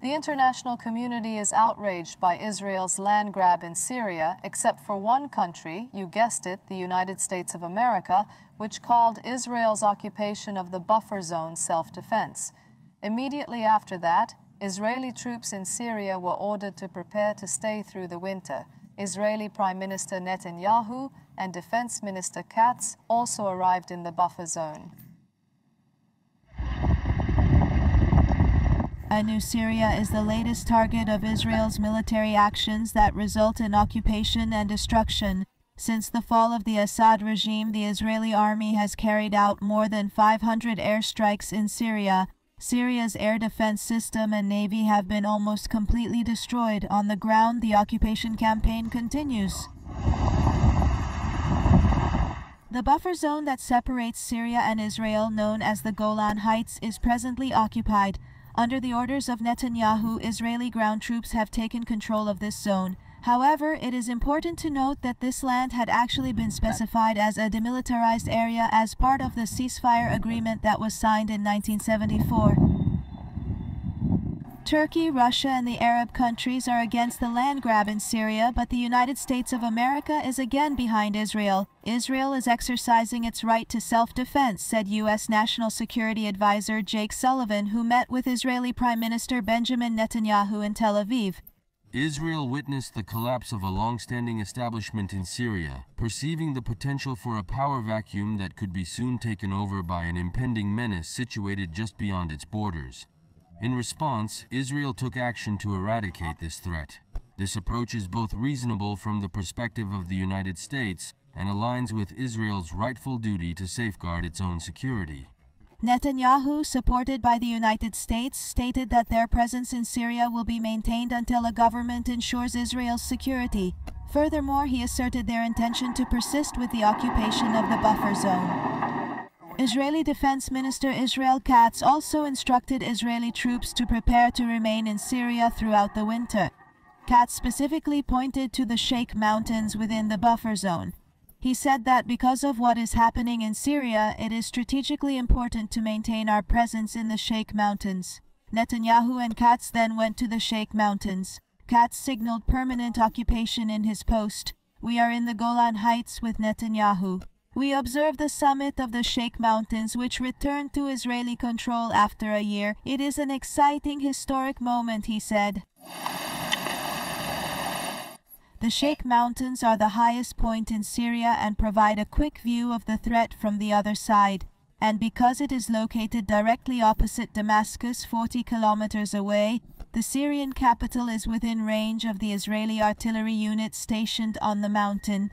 The international community is outraged by Israel's land grab in Syria, except for one country, you guessed it, the United States of America, which called Israel's occupation of the buffer zone self-defense. Immediately after that, Israeli troops in Syria were ordered to prepare to stay through the winter. Israeli Prime Minister Netanyahu and Defense Minister Katz also arrived in the buffer zone. A new Syria is the latest target of Israel's military actions that result in occupation and destruction. Since the fall of the Assad regime, the Israeli army has carried out more than 500 airstrikes in Syria. Syria's air defense system and navy have been almost completely destroyed. On the ground, the occupation campaign continues. The buffer zone that separates Syria and Israel, known as the Golan Heights, is presently occupied. Under the orders of Netanyahu, Israeli ground troops have taken control of this zone. However, it is important to note that this land had actually been specified as a demilitarized area as part of the ceasefire agreement that was signed in 1974. Turkey, Russia, and the Arab countries are against the land grab in Syria, but the United States of America is again behind Israel. Israel is exercising its right to self-defense, said U.S. National Security Advisor Jake Sullivan, who met with Israeli Prime Minister Benjamin Netanyahu in Tel Aviv. Israel witnessed the collapse of a long-standing establishment in Syria, perceiving the potential for a power vacuum that could be soon taken over by an impending menace situated just beyond its borders. In response, Israel took action to eradicate this threat. This approach is both reasonable from the perspective of the United States and aligns with Israel's rightful duty to safeguard its own security. Netanyahu, supported by the United States, stated that their presence in Syria will be maintained until a government ensures Israel's security. Furthermore, he asserted their intention to persist with the occupation of the buffer zone. Israeli Defense Minister Israel Katz also instructed Israeli troops to prepare to remain in Syria throughout the winter. Katz specifically pointed to the Sheikh Mountains within the buffer zone. He said that because of what is happening in Syria, it is strategically important to maintain our presence in the Sheikh Mountains. Netanyahu and Katz then went to the Sheikh Mountains. Katz signaled permanent occupation in his post. "We are in the Golan Heights with Netanyahu. We observed the summit of the Sheikh Mountains, which returned to Israeli control after a year. It is an exciting historic moment," he said. The Sheikh Mountains are the highest point in Syria and provide a quick view of the threat from the other side. And because it is located directly opposite Damascus, 40 kilometers away, the Syrian capital is within range of the Israeli artillery units stationed on the mountain.